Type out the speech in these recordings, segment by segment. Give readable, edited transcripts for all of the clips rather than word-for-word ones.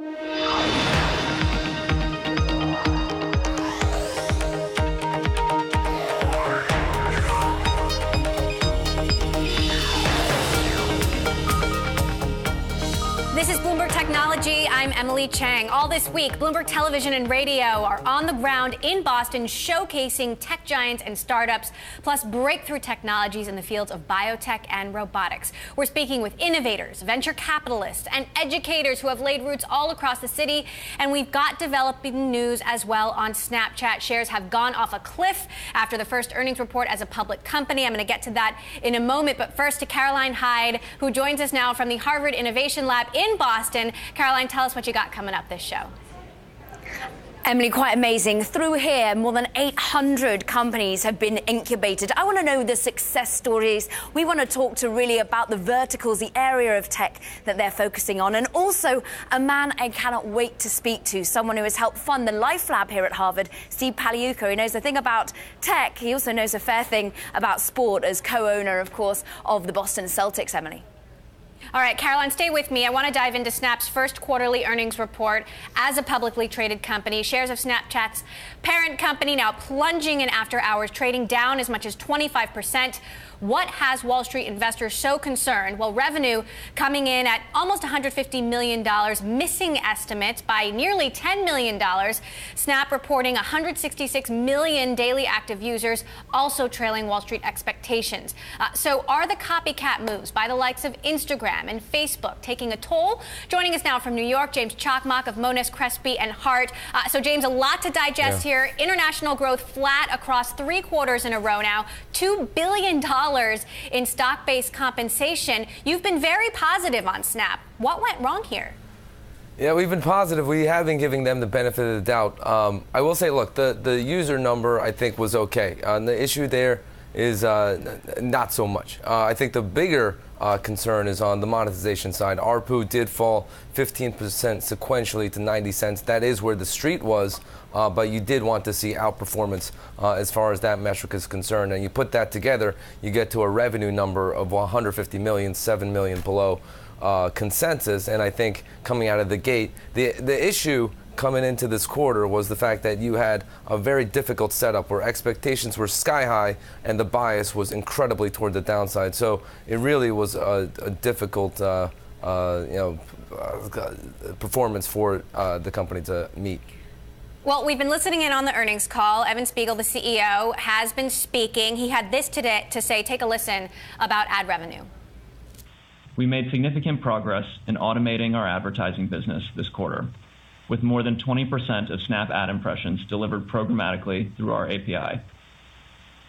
This is Bloomberg Technology. I'm Emily Chang. All this week, Bloomberg Television and Radio are on the ground in Boston showcasing tech giants and startups, plus breakthrough technologies in the fields of biotech and robotics. We're speaking with innovators, venture capitalists, and educators who have laid roots all across the city. And we've got developing news as well on Snapchat. Shares have gone off a cliff after the first earnings report as a public company. I'm going to get to that in a moment. But first to Caroline Hyde, who joins us now from the Harvard Innovation Lab in Boston. Caroline, tell us what you got coming up this show. Emily, quite amazing. Through here, more than 800 companies have been incubated. I want to know the success stories. We want to talk to really about the verticals, the area of tech that they're focusing on, and also a man I cannot wait to speak to, someone who has helped fund the Life Lab here at Harvard, Steve Paliuca. He knows a thing about tech. He also knows a fair thing about sport as co-owner, of course, of the Boston Celtics, Emily. All right, Caroline, stay with me. I want to dive into Snap's first quarterly earnings report as a publicly traded company. Shares of Snapchat's parent company now plunging in after hours, trading down as much as 25%. What has Wall Street investors so concerned? Well, revenue coming in at almost $150 million, missing estimates by nearly $10 million. Snap reporting 166 million daily active users, also trailing Wall Street expectations. So are the copycat moves by the likes of Instagram and Facebook taking a toll? Joining us now from New York, James Chakmak of Monness, Crespi and Hart. So, James, a lot to digest here. International growth flat across 3 quarters in a row now. $2 billion in stock-based compensation. You've been very positive on Snap. What went wrong here? Yeah, we've been positive. We have been giving them the benefit of the doubt. I will say, look, the user number, I think, was okay. The issue there is not so much. I think the bigger concern is on the monetization side. ARPU did fall 15% sequentially to 90 cents. That is where the street was, but you did want to see outperformance as far as that metric is concerned. And you put that together, you get to a revenue number of 150 million, 7 million below consensus. And I think coming out of the gate, the issue coming into this quarter was the fact that you had a very difficult setup where expectations were sky high and the bias was incredibly toward the downside. So it really was a difficult performance for the company to meet. Well, we've been listening in on the earnings call. Evan Spiegel, the CEO, has been speaking. He had this today to say, take a listen, about ad revenue. We made significant progress in automating our advertising business this quarter, with more than 20% of Snap ad impressions delivered programmatically through our API.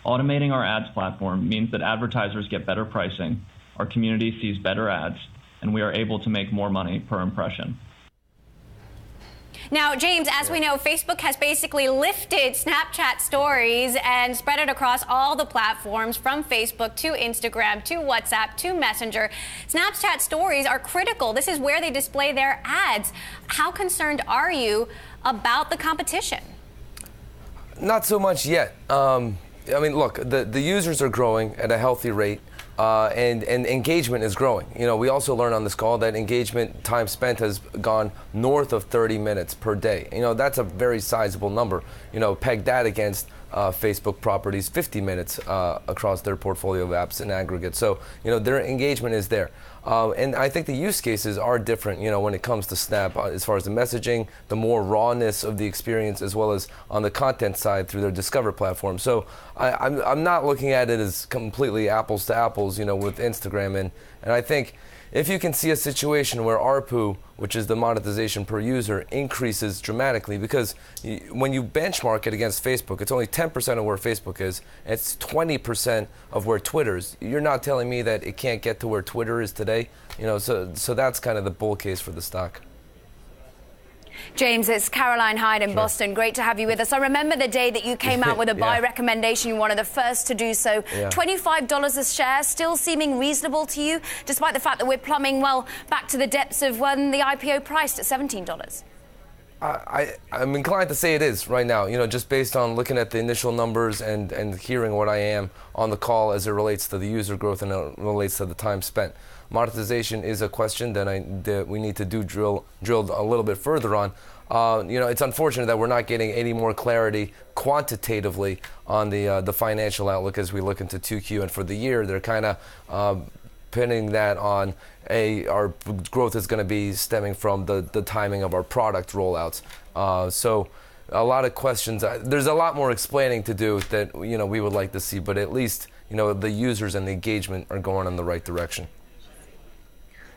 Automating our ads platform means that advertisers get better pricing, our community sees better ads, and we are able to make more money per impression. Now, James, as we know, Facebook has basically lifted Snapchat stories and spread it across all the platforms, from Facebook to Instagram to WhatsApp to Messenger. Snapchat stories are critical. This is where they display their ads. How concerned are you about the competition? Not so much yet. I mean, look, the users are growing at a healthy rate. And engagement is growing. You know, we also learned on this call that engagement time spent has gone north of 30 minutes per day. You know, that's a very sizable number. You know, peg that against Facebook properties, 50 minutes across their portfolio of apps in aggregate. So, you know, their engagement is there. And I think the use cases are different, you know, when it comes to Snap, as far as the messaging, the more rawness of the experience, as well as on the content side through their Discover platform. So I'm not looking at it as completely apples to apples, you know, with Instagram. And I think if you can see a situation where ARPU, which is the monetization per user, increases dramatically, because when you benchmark it against Facebook, it's only 10% of where Facebook is, and it's 20% of where Twitter is. You're not telling me that it can't get to where Twitter is today, you know, so that's kind of the bull case for the stock. James, it's Caroline Hyde in Boston. Great to have you with us. I remember the day that you came out with a buy recommendation. You were one of the first to do so. $25 a share, still seeming reasonable to you, despite the fact that we're plumbing, well, back to the depths of when the IPO priced at $17. I'm inclined to say it is right now, just based on looking at the initial numbers and hearing what I am on the call as it relates to the user growth and it relates to the time spent. Monetization is a question that we need to drill a little bit further on. It's unfortunate that we're not getting any more clarity quantitatively on the financial outlook as we look into 2Q and for the year. They're kind of pinning that on our growth is going to be stemming from the timing of our product rollouts. So a lot of questions. There's a lot more explaining to do that we would like to see, but at least the users and the engagement are going in the right direction.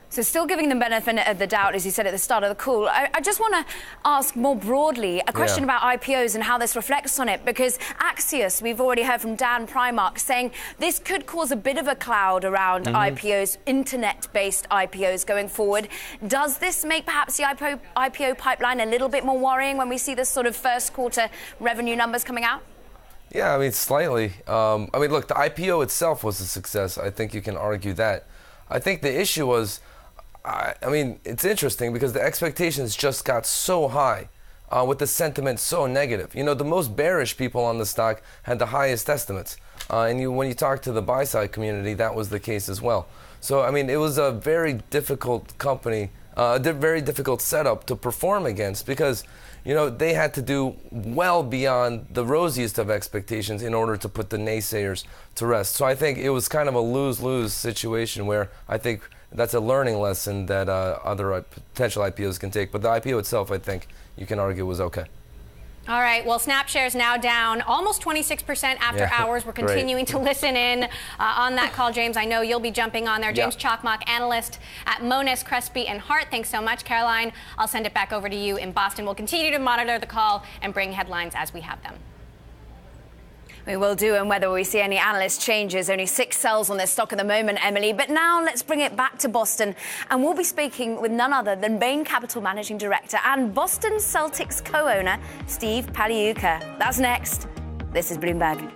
So still giving them benefit of the doubt, as you said at the start of the call. I just want to ask more broadly a question about IPOs and how this reflects on it, because Axios, we've already heard from Dan Primark saying this could cause a bit of a cloud around IPOs, internet-based IPOs going forward. Does this make perhaps the IPO pipeline a little bit more worrying when we see this sort of first quarter revenue numbers coming out? Yeah, slightly. Look, the IPO itself was a success. I think you can argue that. I think the issue was, it's interesting because the expectations just got so high with the sentiment so negative. The most bearish people on the stock had the highest estimates. And when you talk to the buy-side community, that was the case as well. So, it was a very difficult company, a very difficult setup to perform against because, they had to do well beyond the rosiest of expectations in order to put the naysayers to rest. So I think it was kind of a lose-lose situation where I think that's a learning lesson that other potential IPOs can take. But the IPO itself, I think you can argue, was okay. All right. Well, Snap shares now down almost 26% after hours. We're continuing to listen in on that call. James, I know you'll be jumping on there. James Chalkmock, analyst at Monness, Crespi & Hart. Thanks so much, Caroline. I'll send it back over to you in Boston. We'll continue to monitor the call and bring headlines as we have them. We will do, and whether we see any analyst changes, only 6 sells on this stock at the moment, Emily. But now let's bring it back to Boston, and we'll be speaking with none other than Bain Capital Managing Director and Boston Celtics co-owner, Steve Paliuka. That's next. This is Bloomberg.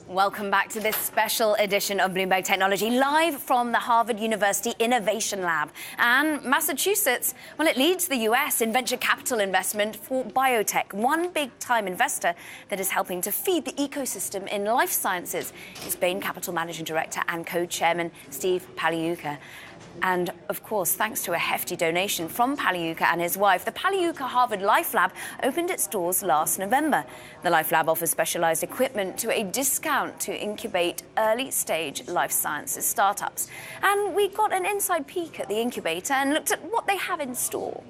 Welcome back to this special edition of Bloomberg Technology, live from the Harvard University Innovation Lab. And Massachusetts, well, it leads the US in venture capital investment for biotech. One big-time investor that is helping to feed the ecosystem in life sciences is Bain Capital Managing Director and co-chairman Steve Paliuka. And, of course, thanks to a hefty donation from Paliuka and his wife, the Paliuka Harvard Life Lab opened its doors last November. The Life Lab offers specialized equipment to a discount to incubate early-stage life sciences startups. And we got an inside peek at the incubator and looked at what they have in store.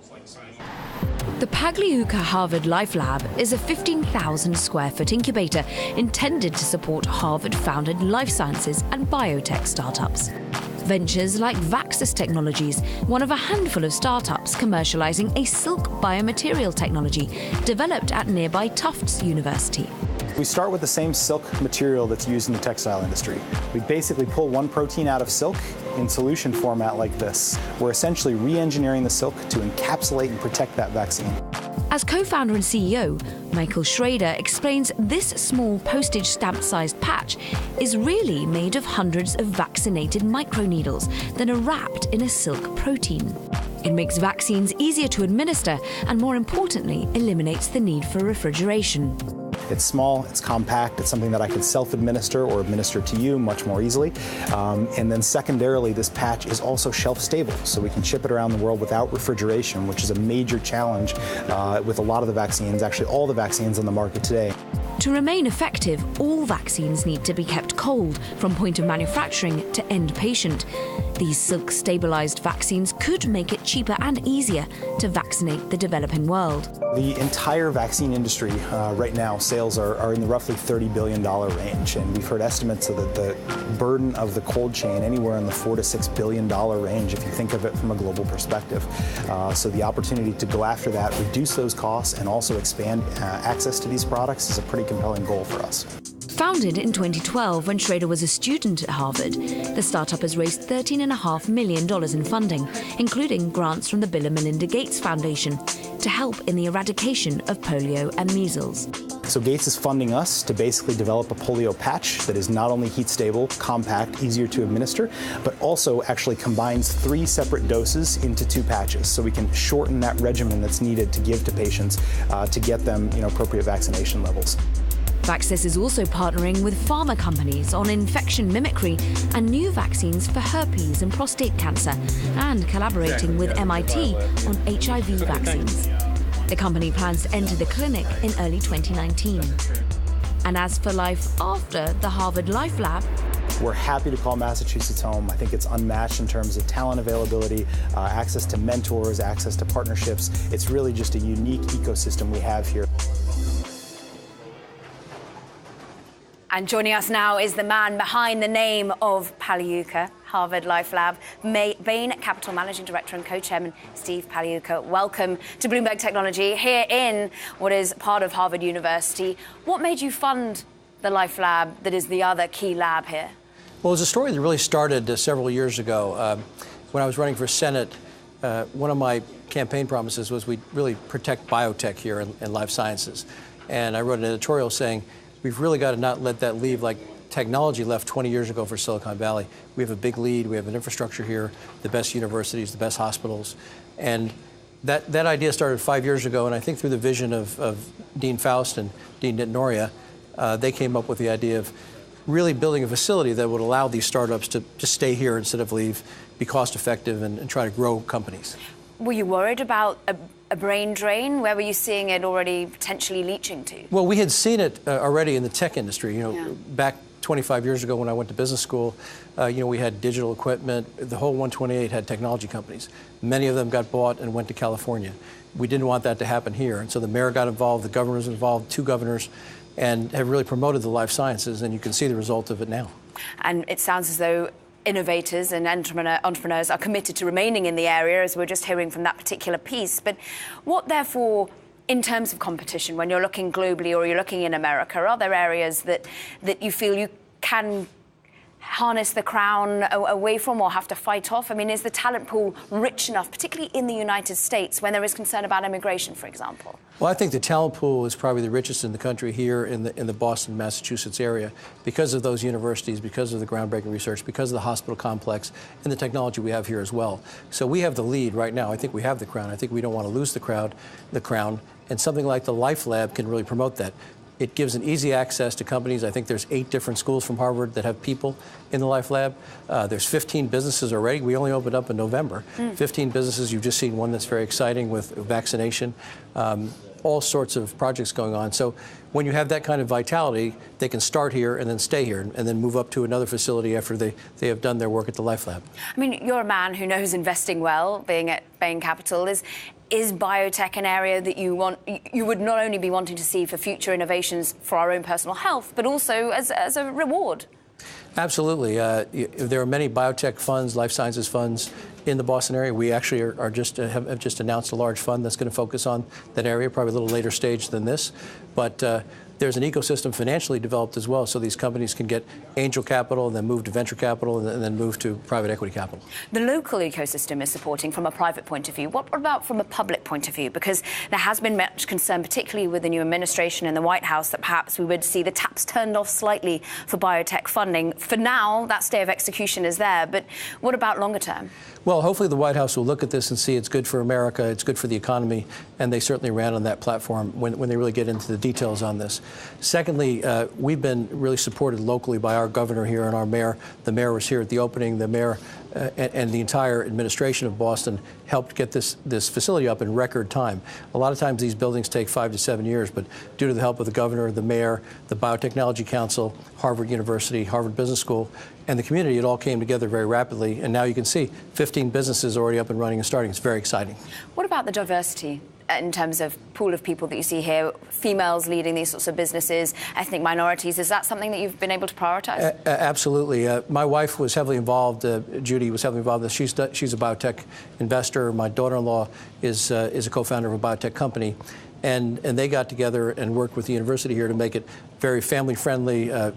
The Paliuka Harvard Life Lab is a 15,000 square foot incubator intended to support Harvard-founded life sciences and biotech startups. Ventures like Vaxis Technologies, one of a handful of startups commercializing a silk biomaterial technology developed at nearby Tufts University. We start with the same silk material that's used in the textile industry. We basically pull one protein out of silk in solution format like this. We're essentially re-engineering the silk to encapsulate and protect that vaccine. As co-founder and CEO, Michael Schrader explains this small postage stamp-sized patch is really made of hundreds of vaccinated microneedles that are wrapped in a silk protein. It makes vaccines easier to administer and, more importantly, eliminates the need for refrigeration. It's small, it's compact, it's something that I could self-administer or administer to you much more easily. And then secondarily, this patch is also shelf-stable, so we can ship it around the world without refrigeration, which is a major challenge with a lot of the vaccines, actually all the vaccines on the market today. To remain effective, all vaccines need to be kept cold from point of manufacturing to end patient. These silk-stabilized vaccines could make it cheaper and easier to vaccinate the developing world. The entire vaccine industry right now, sales are in the roughly $30 billion range, and we've heard estimates of the burden of the cold chain anywhere in the $4 to $6 billion range if you think of it from a global perspective. So the opportunity to go after that, reduce those costs, and also expand access to these products is a pretty compelling goal for us. Founded in 2012 when Schrader was a student at Harvard, the startup has raised $13.5 million in funding, including grants from the Bill and Melinda Gates Foundation, to help in the eradication of polio and measles. So Gates is funding us to basically develop a polio patch that is not only heat stable, compact, easier to administer, but also actually combines 3 separate doses into 2 patches. So we can shorten that regimen that's needed to give to patients to get them appropriate vaccination levels. Vaxxis is also partnering with pharma companies on infection mimicry and new vaccines for herpes and prostate cancer, and collaborating with MIT on HIV vaccines. The company plans to enter the clinic in early 2019. And as for life after the Harvard Life Lab, we're happy to call Massachusetts home. I think it's unmatched in terms of talent availability, access to mentors, access to partnerships. It's really just a unique ecosystem we have here. And joining us now is the man behind the name of Pagliuca, Harvard Life Lab, Bain Capital Managing Director and Co-Chairman Steve Pagliuca. Welcome to Bloomberg Technology here in what is part of Harvard University. What made you fund the Life Lab that is the other key lab here? Well, it was a story that really started several years ago. When I was running for Senate, one of my campaign promises was we'd really protect biotech here in life sciences. And I wrote an editorial saying, we've really got to not let that leave like technology left 20 years ago for Silicon Valley. We have a big lead. We have an infrastructure here, the best universities, the best hospitals. And that idea started 5 years ago. And I think through the vision of Dean Faust and Dean Noria, they came up with the idea of really building a facility that would allow these startups to stay here instead of leave, be cost effective, and try to grow companies. Were you worried about a brain drain? Where were you seeing it already potentially leaching to? Well, we had seen it already in the tech industry. Back 25 years ago when I went to business school, we had digital equipment. The whole 128 had technology companies. Many of them got bought and went to California. We didn't want that to happen here. And so the mayor got involved, the governor was involved, 2 governors, and have really promoted the life sciences. And you can see the result of it now. And it sounds as though innovators and entrepreneurs are committed to remaining in the area, as we're just hearing from that particular piece. But what, therefore, in terms of competition, when you're looking globally or you're looking in America, are there areas that you feel you can harness the crown away from or have to fight off? I mean, is the talent pool rich enough, particularly in the United States, when there is concern about immigration, for example? Well, I think the talent pool is probably the richest in the country here in the Boston, Massachusetts area because of those universities, because of the groundbreaking research, because of the hospital complex and the technology we have here as well. So we have the lead right now. I think we have the crown. I think we don't want to lose the crown. And something like the Life Lab can really promote that. It gives an easy access to companies. I think there's 8 different schools from Harvard that have people in the Life Lab. There's 15 businesses already. We only opened up in November. 15 businesses. You've just seen one that's very exciting with vaccination. All sorts of projects going on. So when you have that kind of vitality, they can start here and then stay here and then move up to another facility after they have done their work at the Life Lab. I mean, you're a man who knows investing well, being at Bain Capital. Is biotech an area that you would not only be wanting to see for future innovations for our own personal health, but also as a reward? Absolutely. There are many biotech funds, life sciences funds in the Boston area. We actually have just announced a large fund that's going to focus on that area, probably a little later stage than this. But there's an ecosystem financially developed as well, so these companies can get angel capital and then move to venture capital and then move to private equity capital. The local ecosystem is supporting from a private point of view. What about from a public point of view? Because there has been much concern, particularly with the new administration in the White House, that perhaps we would see the taps turned off slightly for biotech funding. For now, that stay of execution is there, but what about longer term? Well, hopefully the White House will look at this and see it's good for America, it's good for the economy, and they certainly ran on that platform when they really get into the details on this. Secondly, we've been really supported locally by our governor here and our mayor. The mayor was here at the opening. The mayor and the entire administration of Boston helped get this facility up in record time. A lot of times these buildings take 5 to 7 years, but due to the help of the governor, the mayor, the Biotechnology Council, Harvard University, Harvard Business School, and the community, it all came together very rapidly. And now you can see 15 businesses already up and running and starting. It's very exciting. What about the diversity in terms of pool of people that you see here, females leading these sorts of businesses, ethnic minorities? Is that something that you've been able to prioritize? Absolutely. My wife was heavily involved. Judy was heavily involved. She's a biotech investor. My daughter-in-law is a co-founder of a biotech company. And they got together and worked with the university here to make it very family-friendly.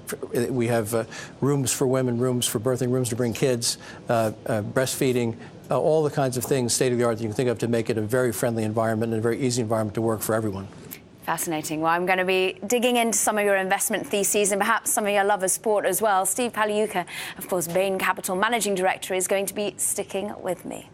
We have rooms for women, rooms for birthing, rooms to bring kids, breastfeeding, all the kinds of things, state-of-the-art, that you can think of to make it a very friendly environment and a very easy environment to work for everyone. Fascinating. Well, I'm going to be digging into some of your investment theses and perhaps some of your love of sport as well. Steve Paliuka, of course, Bain Capital Managing Director, is going to be sticking with me.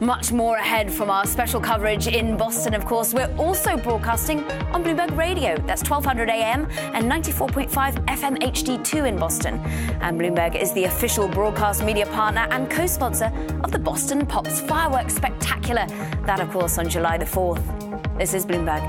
Much more ahead from our special coverage in Boston, of course. We're also broadcasting on Bloomberg Radio. That's 1200 AM and 94.5 FM HD2 in Boston. And Bloomberg is the official broadcast media partner and co-sponsor of the Boston Pops Fireworks Spectacular. That, of course, on July the 4th. This is Bloomberg.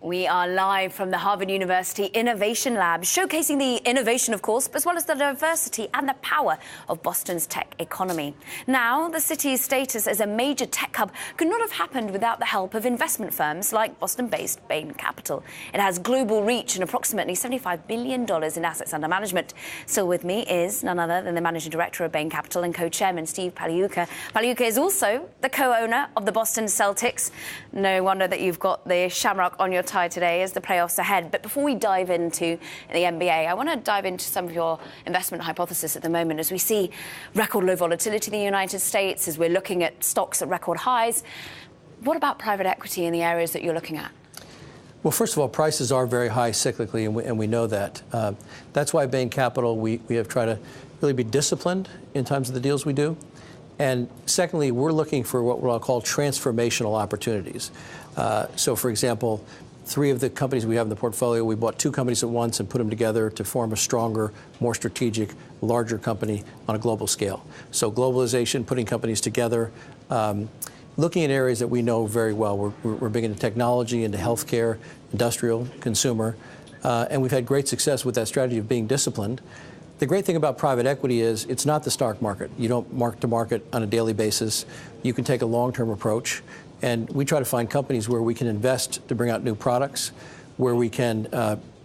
We are live from the Harvard University Innovation Lab, showcasing the innovation, of course, as well as the diversity and the power of Boston's tech economy. Now, the city's status as a major tech hub could not have happened without the help of investment firms like Boston-based Bain Capital. It has global reach and approximately $75 billion in assets under management. Still with me is none other than the Managing Director of Bain Capital and co-chairman Steve Paliuka. Paliuka is also the co-owner of the Boston Celtics. No wonder that you've got the shamrock on your tie today as the playoffs ahead. But before we dive into the NBA, I want to dive into some of your investment hypothesis at the moment as we see record low volatility in the United States, as we're looking at stocks at record highs. What about private equity in the areas that you're looking at? Well, first of all, prices are very high cyclically, and we know that. That's why Bain Capital, we have tried to really be disciplined in terms of the deals we do. And secondly, we're looking for what I'll call transformational opportunities. So, for example, 3 of the companies we have in the portfolio, we bought 2 companies at once and put them together to form a stronger, more strategic, larger company on a global scale. So globalization, putting companies together, looking at areas that we know very well. We're big into technology, into healthcare, industrial, consumer, and we've had great success with that strategy of being disciplined. The great thing about private equity is it's not the stock market. You don't mark to market on a daily basis. You can take a long-term approach. And we try to find companies where we can invest to bring out new products, where we can,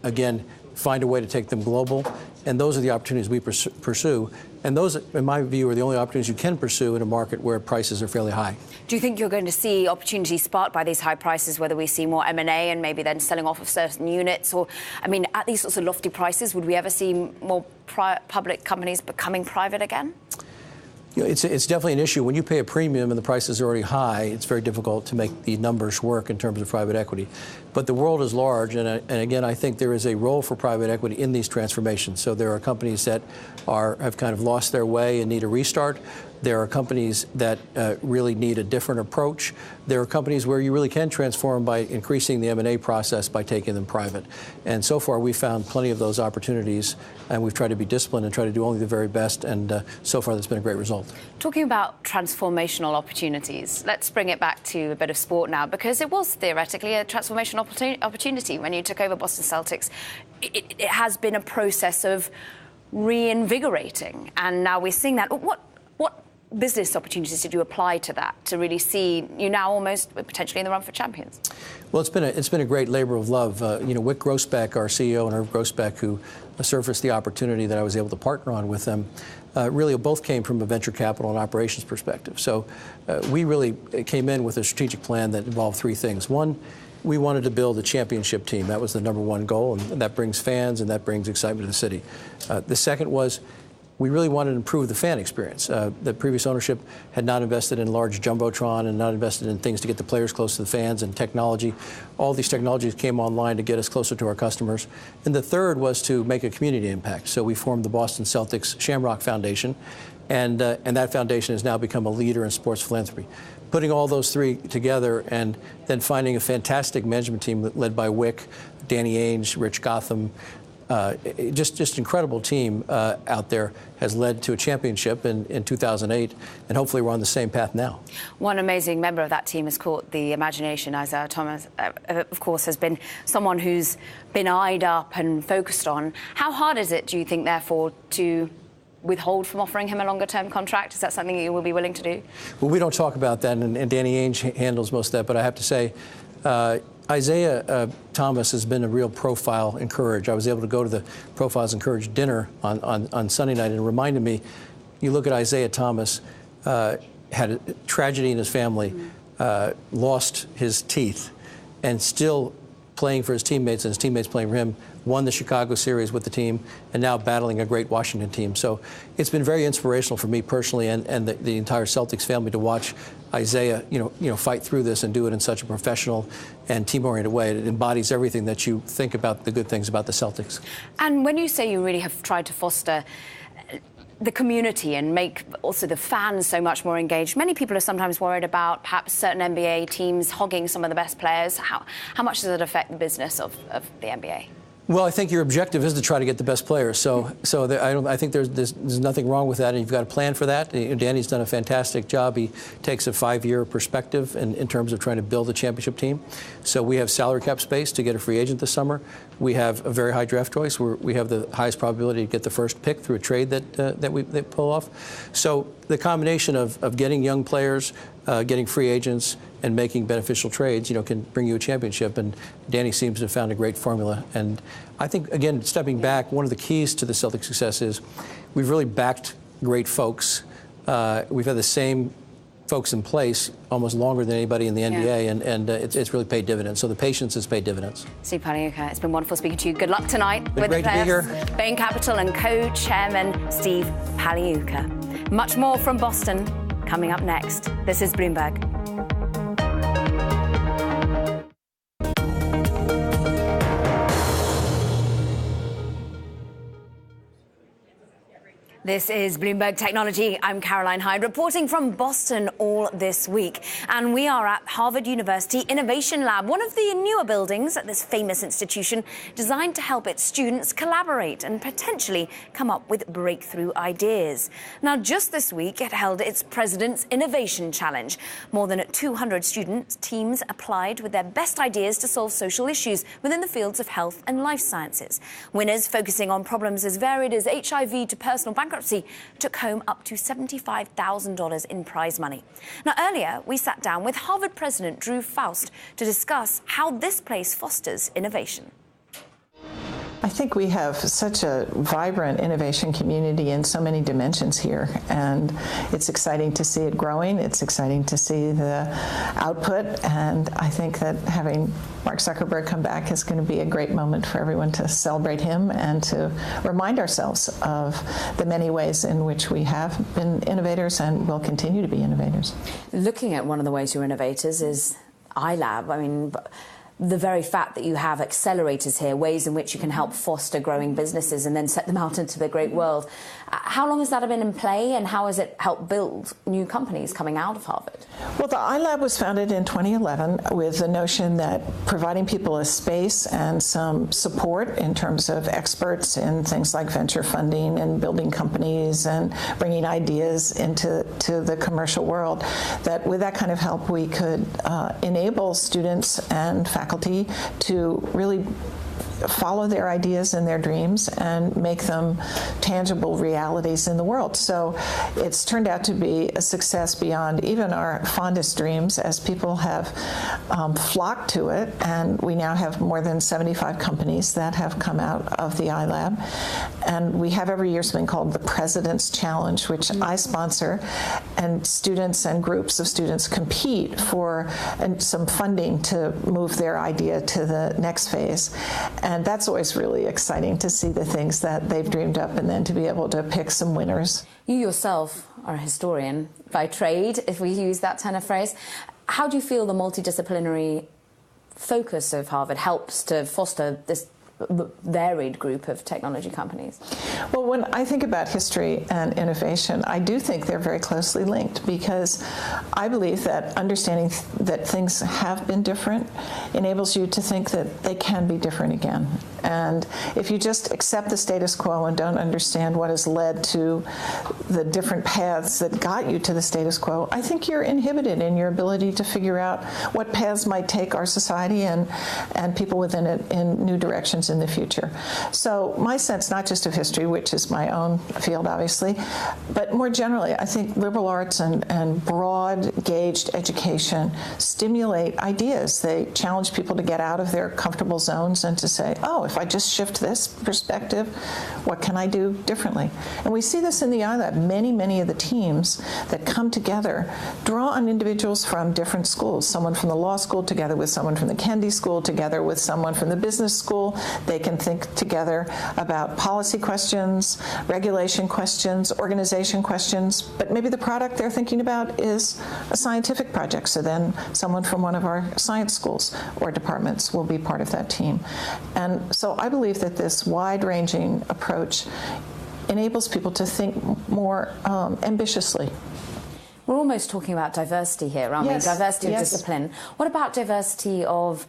again, find a way to take them global. And those are the opportunities we pursue. And those, in my view, are the only opportunities you can pursue in a market where prices are fairly high. Do you think you're going to see opportunities sparked by these high prices, whether we see more M&A and maybe then selling off of certain units? Or, I mean, at these sorts of lofty prices, would we ever see more public companies becoming private again? You know, it's definitely an issue. When you pay a premium and the price is already high, it's very difficult to make the numbers work in terms of private equity. But the world is large, and again, I think there is a role for private equity in these transformations. So there are companies that have kind of lost their way and need a restart. There are companies that really need a different approach. There are companies where you really can transform by increasing the M&A process by taking them private. And so far, we've found plenty of those opportunities, and we've tried to be disciplined and try to do only the very best. And so far, that's been a great result. Talking about transformational opportunities, let's bring it back to a bit of sport now, because it was theoretically a transformational opportunity when you took over Boston Celtics. It has been a process of reinvigorating, and now we're seeing that. What business opportunities did you apply to that to really see you now almost potentially in the run for champions? Well, it's been a great labor of love. Wick Grossbeck, our CEO, and Irv Grossbeck, who surfaced the opportunity that I was able to partner on with them, really both came from a venture capital and operations perspective. So we really came in with a strategic plan that involved 3 things. One, we wanted to build a championship team. That was the #1 goal, and that brings fans and that brings excitement to the city. The second was we really wanted to improve the fan experience. The previous ownership had not invested in large jumbotron and not invested in things to get the players close to the fans and technology. All these technologies came online to get us closer to our customers. And the third was to make a community impact. So we formed the Boston Celtics Shamrock Foundation, and that foundation has now become a leader in sports philanthropy. Putting all those 3 together and then finding a fantastic management team led by Wick, Danny Ainge, Rich Gotham, just incredible team out there has led to a championship in 2008, and hopefully we're on the same path now. One amazing member of that team has caught the imagination. Isaiah Thomas, of course, has been someone who's been eyed up and focused on. How hard is it, do you think, therefore, to withhold from offering him a longer-term contract? Is that something that you will be willing to do? Well, we don't talk about that, and Danny Ainge handles most of that, but I have to say, Isaiah Thomas has been a real profile in courage. I was able to go to the Profiles in Courage dinner on Sunday night, and it reminded me, you look at Isaiah Thomas, had a tragedy in his family, lost his teeth, and still playing for his teammates, and his teammates playing for him, won the Chicago series with the team, and now battling a great Washington team. So it's been very inspirational for me personally and the entire Celtics family to watch Isaiah, fight through this and do it in such a professional and team-oriented way. It embodies everything that you think about the good things about the Celtics. And when you say you really have tried to foster the community and make also the fans so much more engaged, many people are sometimes worried about perhaps certain NBA teams hogging some of the best players. How much does it affect the business of the NBA? Well, I think your objective is to try to get the best players. So I think there's nothing wrong with that, and you've got a plan for that. Danny's done a fantastic job. He takes a 5-year perspective in terms of trying to build a championship team. So we have salary cap space to get a free agent this summer. We have a very high draft choice. We have the highest probability to get the first pick through a trade that we pull off. So the combination of getting young players, getting free agents, and making beneficial trades, can bring you a championship. And Danny seems to have found a great formula. And I think, again, stepping back, one of the keys to the Celtics' success is we've really backed great folks. We've had the same folks in place almost longer than anybody in the NBA, and it's really paid dividends. So the patience has paid dividends. Steve Paliuka, it's been wonderful speaking to you. Good luck tonight with great the players. to be here. Bain Capital and co-chairman Steve Paliuka. Much more from Boston coming up next. This is Bloomberg. This is Bloomberg Technology. I'm Caroline Hyde, reporting from Boston all this week. And we are at Harvard University Innovation Lab, one of the newer buildings at this famous institution designed to help its students collaborate and potentially come up with breakthrough ideas. Now, just this week, it held its President's Innovation Challenge. More than 200 student teams applied with their best ideas to solve social issues within the fields of health and life sciences. Winners focusing on problems as varied as HIV to personal bankruptcy took home up to $75,000 in prize money. Now, earlier, we sat down with Harvard President Drew Faust to discuss how this place fosters innovation. I think we have such a vibrant innovation community in so many dimensions here, and it's exciting to see it growing. It's exciting to see the output, and I think that having Mark Zuckerberg come back is going to be a great moment for everyone to celebrate him and to remind ourselves of the many ways in which we have been innovators and will continue to be innovators. Looking at one of the ways you're innovators is iLab. I mean, the very fact that you have accelerators here, ways in which you can help foster growing businesses and then set them out into the great world. How long has that been in play, and how has it helped build new companies coming out of Harvard? Well, the iLab was founded in 2011 with the notion that providing people a space and some support in terms of experts in things like venture funding and building companies and bringing ideas into the commercial world, that with that kind of help we could enable students and faculty to really follow their ideas and their dreams and make them tangible realities in the world. So it's turned out to be a success beyond even our fondest dreams, as people have flocked to it, and we now have more than 75 companies that have come out of the iLab. And we have every year something called the President's Challenge, which I sponsor, and students and groups of students compete for some funding to move their idea to the next phase. And that's always really exciting to see the things that they've dreamed up and then to be able to pick some winners. You yourself are a historian by trade, if we use that kind of phrase. How do you feel the multidisciplinary focus of Harvard helps to foster this varied group of technology companies? Well, when I think about history and innovation, I do think they're very closely linked, because I believe that understanding that things have been different enables you to think that they can be different again. And if you just accept the status quo and don't understand what has led to the different paths that got you to the status quo, I think you're inhibited in your ability to figure out what paths might take our society and people within it in new directions in the future. So my sense, not just of history, which is my own field, obviously, but more generally, I think liberal arts and broad-gauged education stimulate ideas. They challenge people to get out of their comfortable zones and to say, oh, if I just shift this perspective, what can I do differently? And we see this in the iLab. Many of the teams that come together draw on individuals from different schools, someone from the law school together with someone from the Kennedy School, together with someone from the business school. They can think together about policy questions, regulation questions, organization questions, but maybe the product they're thinking about is a scientific project. So then someone from one of our science schools or departments will be part of that team. And so I believe that this wide-ranging approach enables people to think more ambitiously. We're almost talking about diversity here, aren't we? Diversity of discipline. What about diversity of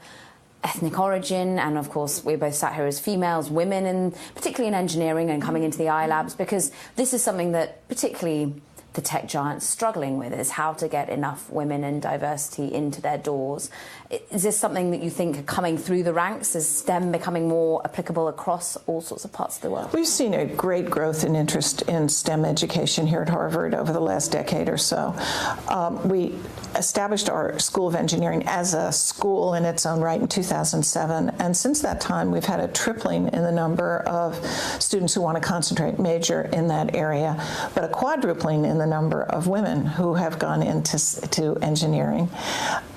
ethnic origin? And of course, we're both sat here as females, women, and particularly in engineering and coming into the iLabs, because this is something that particularly the tech giants struggling with, is how to get enough women and diversity into their doors. Is this something that you think coming through the ranks? Is STEM becoming more applicable across all sorts of parts of the world? We've seen a great growth in interest in STEM education here at Harvard over the last decade or so. We established our School of Engineering as a school in its own right in 2007, and since that time we've had a tripling in the number of students who want to concentrate, major in that area, but a quadrupling in the number of women who have gone into engineering.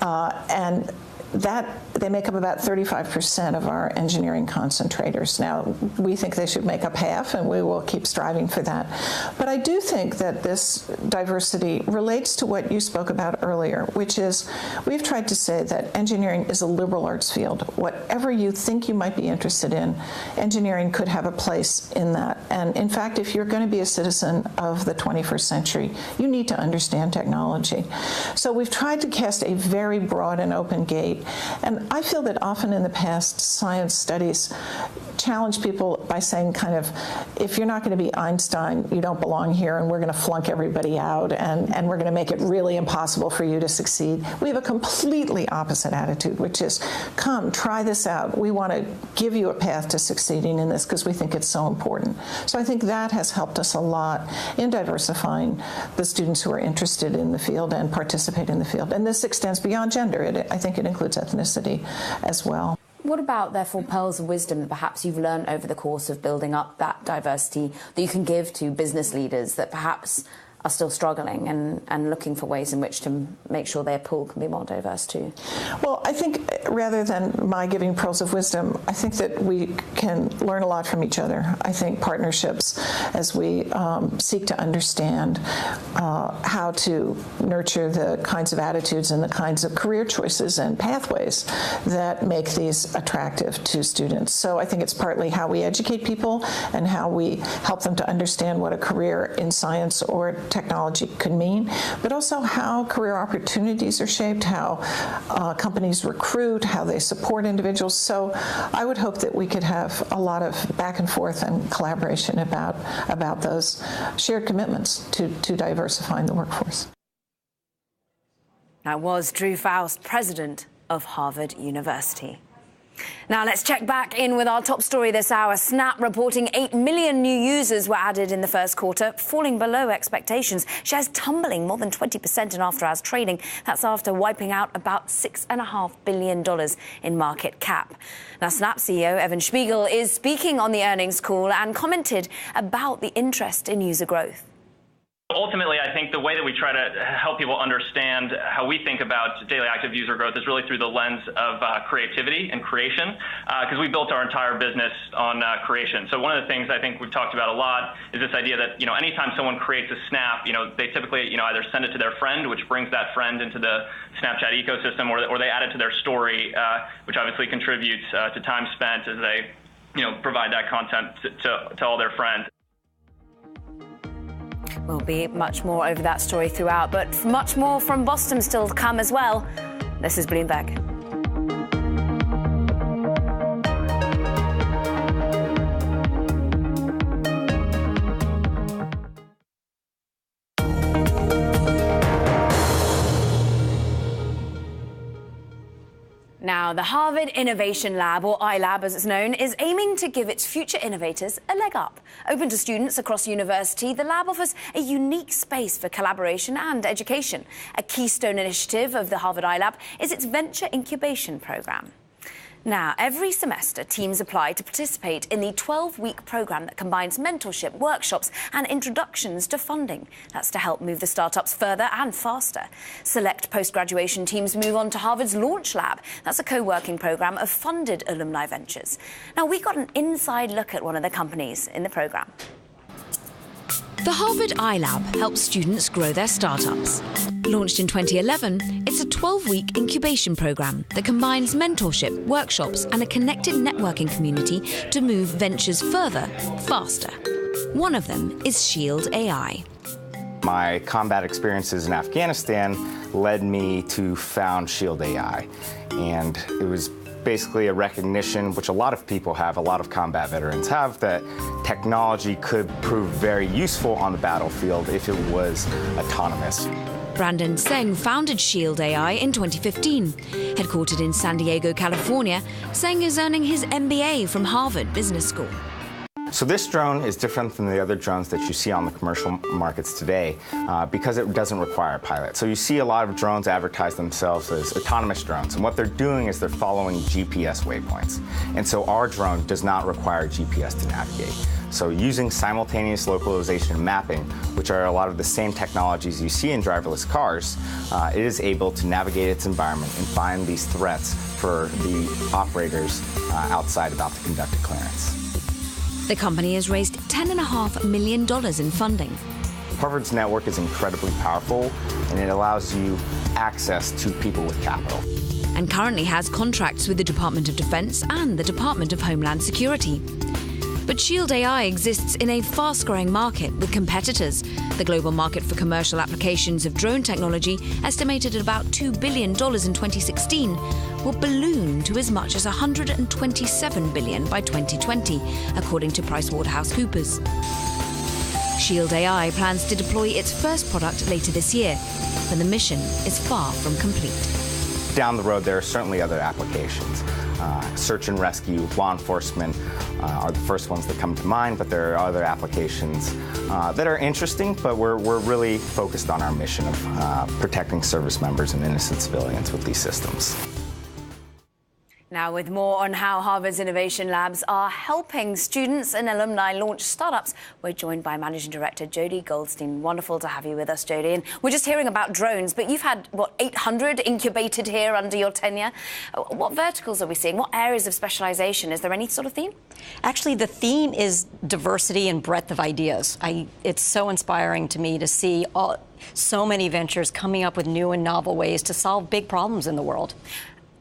And that they make up about 35% of our engineering concentrators. Now, we think they should make up half, and we will keep striving for that. But I do think that this diversity relates to what you spoke about earlier, which is we've tried to say that engineering is a liberal arts field. Whatever you think you might be interested in, engineering could have a place in that. And in fact, if you're going to be a citizen of the 21st century, you need to understand technology. So we've tried to cast a very broad and open gate. And I feel that often in the past, science studies challenge people by saying kind of, if you're not going to be Einstein, you don't belong here, and we're going to flunk everybody out, and we're going to make it really impossible for you to succeed. We have a completely opposite attitude, which is, come, try this out. We want to give you a path to succeeding in this because we think it's so important. So I think that has helped us a lot in diversifying the students who are interested in the field and participate in the field. And this extends beyond gender. I think it includes ethnicity as well. What about, therefore, pearls of wisdom that perhaps you've learned over the course of building up that diversity that you can give to business leaders that perhaps are still struggling and looking for ways in which to make sure their pool can be more diverse too? Well, I think rather than my giving pearls of wisdom, I think that we can learn a lot from each other. I think partnerships, as we seek to understand how to nurture the kinds of attitudes and the kinds of career choices and pathways that make these attractive to students. So I think it's partly how we educate people and how we help them to understand what a career in science or technology could mean, but also how career opportunities are shaped, how companies recruit, how they support individuals. So I would hope that we could have a lot of back and forth and collaboration about those shared commitments to diversifying the workforce. That was Drew Faust, president of Harvard University. Now let's check back in with our top story this hour. Snap reporting 8 million new users were added in the first quarter, falling below expectations. Shares tumbling more than 20% in after-hours trading. That's after wiping out about $6.5 billion in market cap. Now, Snap CEO Evan Spiegel is speaking on the earnings call and commented about the interest in user growth. Ultimately, I think the way that we try to help people understand how we think about daily active user growth is really through the lens of creativity and creation, because we built our entire business on creation. So one of the things I think we've talked about a lot is this idea that, anytime someone creates a snap, they typically, either send it to their friend, which brings that friend into the Snapchat ecosystem, or they add it to their story, which obviously contributes to time spent as they, provide that content to all their friends. We'll be much more over that story throughout, but much more from Boston still to come as well. This is Bloomberg. Now, the Harvard Innovation Lab, or iLab as it's known, is aiming to give its future innovators a leg up. Open to students across the university, the lab offers a unique space for collaboration and education. A keystone initiative of the Harvard iLab is its venture incubation program. Now, every semester, teams apply to participate in the 12-week program that combines mentorship, workshops and introductions to funding. That's to help move the startups further and faster. Select post-graduation teams move on to Harvard's Launch Lab. That's a co-working program of funded alumni ventures. Now, we got an inside look at one of the companies in the program. The Harvard iLab helps students grow their startups. Launched in 2011, it's a 12-week incubation program that combines mentorship, workshops and a connected networking community to move ventures further, faster. One of them is Shield AI. My combat experiences in Afghanistan led me to found Shield AI, and it was basically a recognition, which a lot of people have, a lot of combat veterans have, that technology could prove very useful on the battlefield if it was autonomous. Brandon Seng founded Shield AI in 2015. Headquartered in San Diego, California, Seng is earning his MBA from Harvard Business School. So this drone is different than the other drones that you see on the commercial markets today because it doesn't require a pilot. So you see a lot of drones advertise themselves as autonomous drones, and what they're doing is they're following GPS waypoints. And so our drone does not require GPS to navigate. So using simultaneous localization and mapping, which are a lot of the same technologies you see in driverless cars, it is able to navigate its environment and find these threats for the operators outside about to conduct a clearance. The company has raised $10.5 million in funding. Harvard's network is incredibly powerful, and it allows you access to people with capital. And currently has contracts with the Department of Defense and the Department of Homeland Security. But Shield AI exists in a fast-growing market with competitors. The global market for commercial applications of drone technology, estimated at about $2 billion in 2016, will balloon to as much as $127 billion by 2020, according to PricewaterhouseCoopers. Shield AI plans to deploy its first product later this year, but the mission is far from complete. Down the road, there are certainly other applications. Search and rescue, law enforcement are the first ones that come to mind, but there are other applications that are interesting, but we're really focused on our mission of protecting service members and innocent civilians with these systems. Now, with more on how Harvard's innovation labs are helping students and alumni launch startups, we're joined by Managing Director Jody Goldstein. Wonderful to have you with us, Jody. And we're just hearing about drones, but you've had, 800 incubated here under your tenure. What verticals are we seeing? What areas of specialization? Is there any sort of theme? Actually, the theme is diversity and breadth of ideas. It's so inspiring to me to see so many ventures coming up with new and novel ways to solve big problems in the world.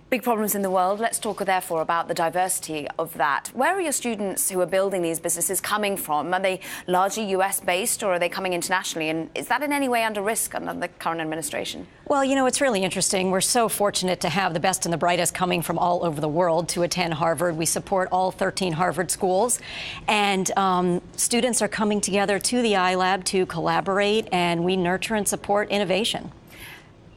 Big problems in the world. Let's talk, therefore, about the diversity of that. Where are your students who are building these businesses coming from? Are they largely US-based, or are they coming internationally? And is that in any way under risk under the current administration? Well, it's really interesting. We're so fortunate to have the best and the brightest coming from all over the world to attend Harvard. We support all 13 Harvard schools. And students are coming together to the iLab to collaborate, and we nurture and support innovation.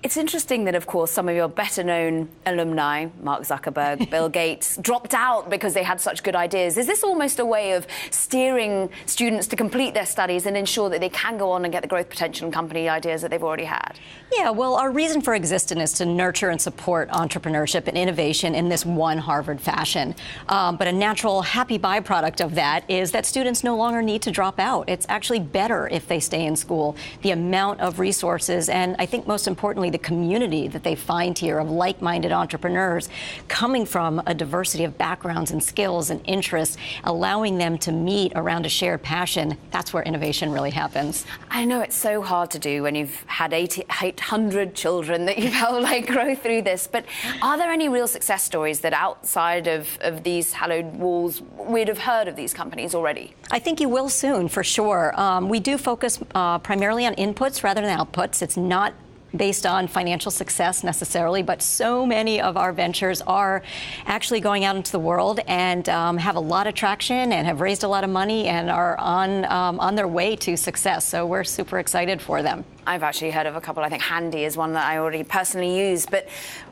It's interesting that, of course, some of your better-known alumni, Mark Zuckerberg, Bill Gates, dropped out because they had such good ideas. Is this almost a way of steering students to complete their studies and ensure that they can go on and get the growth potential and company ideas that they've already had? Yeah, well, our reason for existence is to nurture and support entrepreneurship and innovation in this one Harvard fashion. But a natural, happy byproduct of that is that students no longer need to drop out. It's actually better if they stay in school. The amount of resources, and I think most importantly, the community that they find here of like-minded entrepreneurs coming from a diversity of backgrounds and skills and interests, allowing them to meet around a shared passion. That's where innovation really happens. I know it's so hard to do when you've had 800 children that you've helped grow through this, but are there any real success stories that outside of these hallowed walls we'd have heard of these companies already? I think you will soon, for sure. We do focus primarily on inputs rather than outputs. It's not based on financial success necessarily, but so many of our ventures are actually going out into the world and have a lot of traction and have raised a lot of money and are on their way to success. So we're super excited for them. I've actually heard of a couple. I think Handy is one that I already personally use. But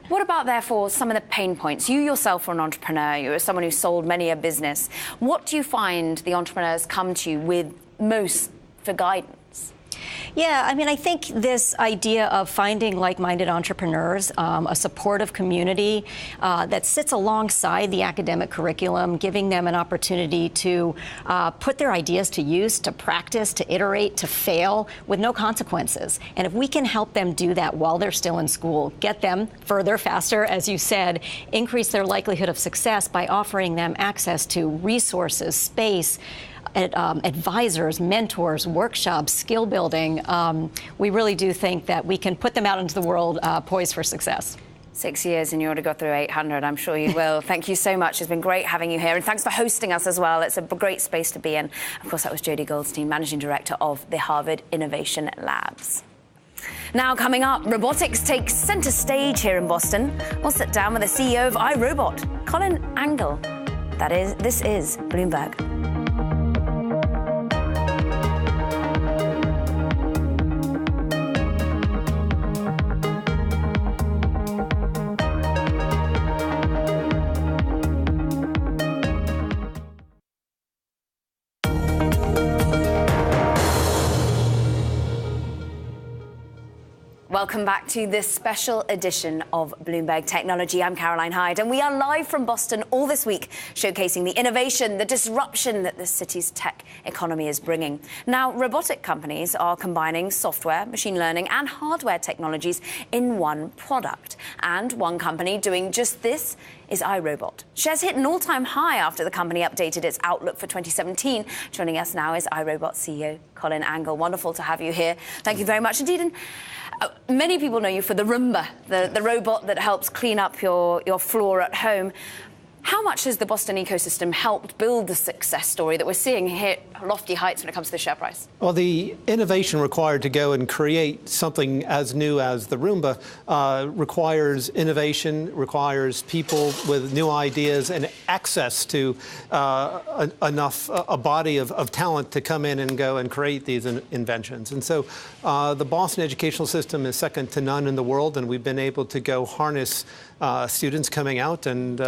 what about, therefore, some of the pain points? You yourself are an entrepreneur. You're someone who sold many a business. What do you find the entrepreneurs come to you with most for guidance? Yeah, I mean, I think this idea of finding like-minded entrepreneurs, a supportive community that sits alongside the academic curriculum, giving them an opportunity to put their ideas to use, to practice, to iterate, to fail with no consequences. And if we can help them do that while they're still in school, get them further, faster, as you said, increase their likelihood of success by offering them access to resources, space, advisors, mentors, workshops, skill building, we really do think that we can put them out into the world poised for success. 6 years and you already got through 800. I'm sure you will. Thank you so much. It's been great having you here. And thanks for hosting us as well. It's a great space to be in. Of course, that was Jodie Goldstein, Managing Director of the Harvard Innovation Labs. Now, coming up, robotics takes center stage here in Boston. We'll sit down with the CEO of iRobot, Colin Angle. This is Bloomberg. Welcome back to this special edition of Bloomberg Technology. I'm Caroline Hyde, and we are live from Boston all this week, showcasing the innovation, the disruption that the city's tech economy is bringing. Now, robotic companies are combining software, machine learning, and hardware technologies in one product. And one company doing just this is iRobot. Shares hit an all-time high after the company updated its outlook for 2017. Joining us now is iRobot CEO Colin Angle. Wonderful to have you here. Thank you very much indeed. And many people know you for the Roomba, the robot that helps clean up your floor at home. How much has the Boston ecosystem helped build the success story that we're seeing hit lofty heights when it comes to the share price? Well, the innovation required to go and create something as new as the Roomba requires innovation, requires people with new ideas and access to a body of talent to come in and go and create these inventions. And so the Boston educational system is second to none in the world, and we've been able to go harness students coming out, and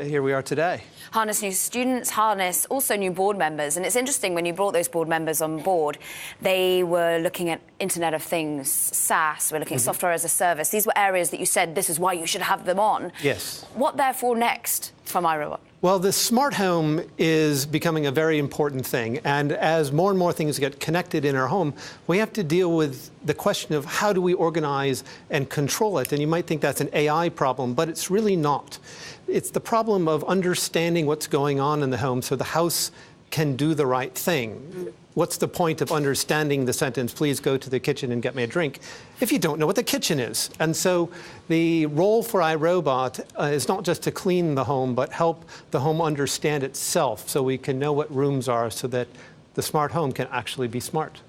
here we are today. Harness new students, harness also new board members. And it's interesting, when you brought those board members on board, they were looking at Internet of Things, SaaS, we're looking at software as a service. These were areas that you said this is why you should have them on. Yes. What, therefore, next from iRobot? Well, the smart home is becoming a very important thing. And as more and more things get connected in our home, we have to deal with the question of how do we organize and control it. And you might think that's an AI problem, but it's really not. It's the problem of understanding what's going on in the home so the house can do the right thing. What's the point of understanding the sentence, please go to the kitchen and get me a drink, if you don't know what the kitchen is? And so the role for iRobot is not just to clean the home, but help the home understand itself so we can know what rooms are so that the smart home can actually be smart.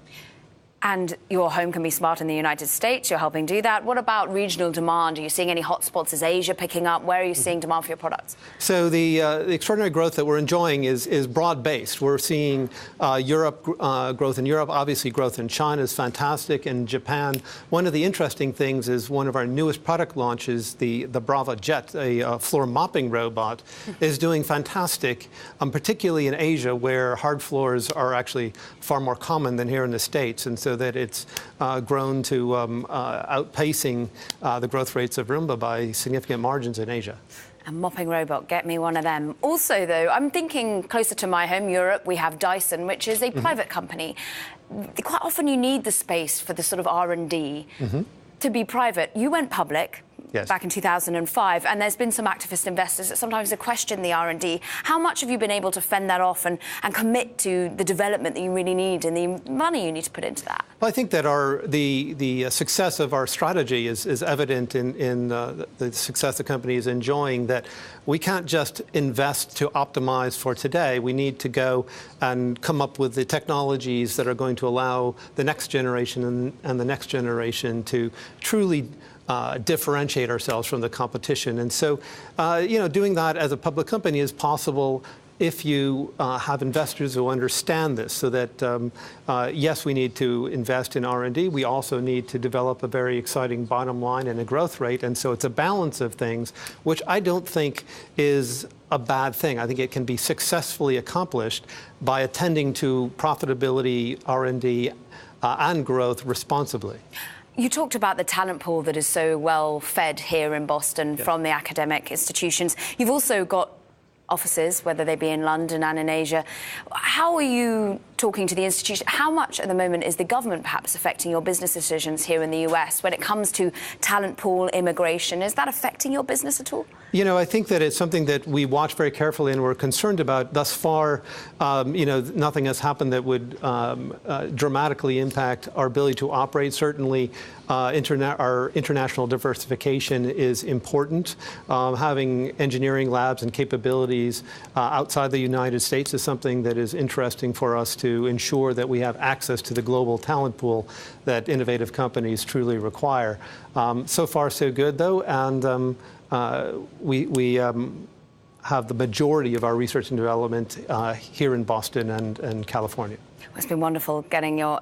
And your home can be smart in the United States. You're helping do that. What about regional demand? Are you seeing any hotspots? Is Asia picking up? Where are you seeing demand for your products? So the extraordinary growth that we're enjoying is broad-based. We're seeing Europe growth in Europe. Obviously, growth in China is fantastic. In Japan, one of the interesting things is one of our newest product launches, the Brava Jet, a floor mopping robot, is doing fantastic, particularly in Asia, where hard floors are actually far more common than here in the States. And so that it's grown to outpacing the growth rates of Roomba by significant margins in Asia. A mopping robot, get me one of them. Also, though, I'm thinking closer to my home, Europe, we have Dyson, which is a private company. Quite often you need the space for the sort of R&D to be private. You went public. Yes. back in 2005, and there's been some activist investors that sometimes have questioned the R&D. How much have you been able to fend that off and commit to the development that you really need and the money you need to put into that? Well, I think that the success of our strategy is evident in the success the company is enjoying, that we can't just invest to optimize for today. We need to go and come up with the technologies that are going to allow the next generation and the next generation to truly differentiate ourselves from the competition. And so, doing that as a public company is possible if you have investors who understand this, so that, yes, we need to invest in R&D. We also need to develop a very exciting bottom line and a growth rate. And so it's a balance of things, which I don't think is a bad thing. I think it can be successfully accomplished by attending to profitability, R&D, and growth responsibly. You talked about the talent pool that is so well fed here in Boston from the academic institutions. You've also got offices, whether they be in London and in Asia. How are you talking to the institution? How much at the moment is the government perhaps affecting your business decisions here in the US when it comes to talent pool, immigration? Is that affecting your business at all? I think that it's something that we watch very carefully and we're concerned about. Thus far, nothing has happened that would dramatically impact our ability to operate. Certainly, our international diversification is important. Having engineering labs and capabilities outside the United States is something that is interesting for us to ensure that we have access to the global talent pool that innovative companies truly require. So far, so good, though, and we have the majority of our research and development here in Boston and California. It's been wonderful getting your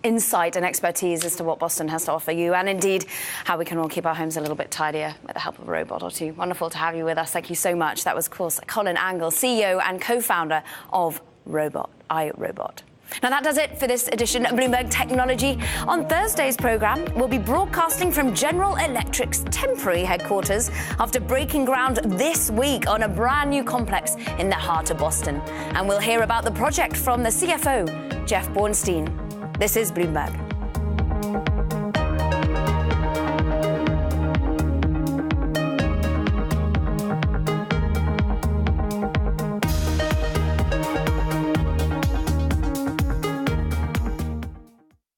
insight and expertise as to what Boston has to offer you, and indeed how we can all keep our homes a little bit tidier with the help of a robot or two. Wonderful to have you with us. Thank you so much. That was, of course, Colin Angle, CEO and co-founder of iRobot. Now, that does it for this edition of Bloomberg Technology. On Thursday's programme, we'll be broadcasting from General Electric's temporary headquarters after breaking ground this week on a brand new complex in the heart of Boston. And we'll hear about the project from the CFO, Jeff Bornstein. This is Bloomberg.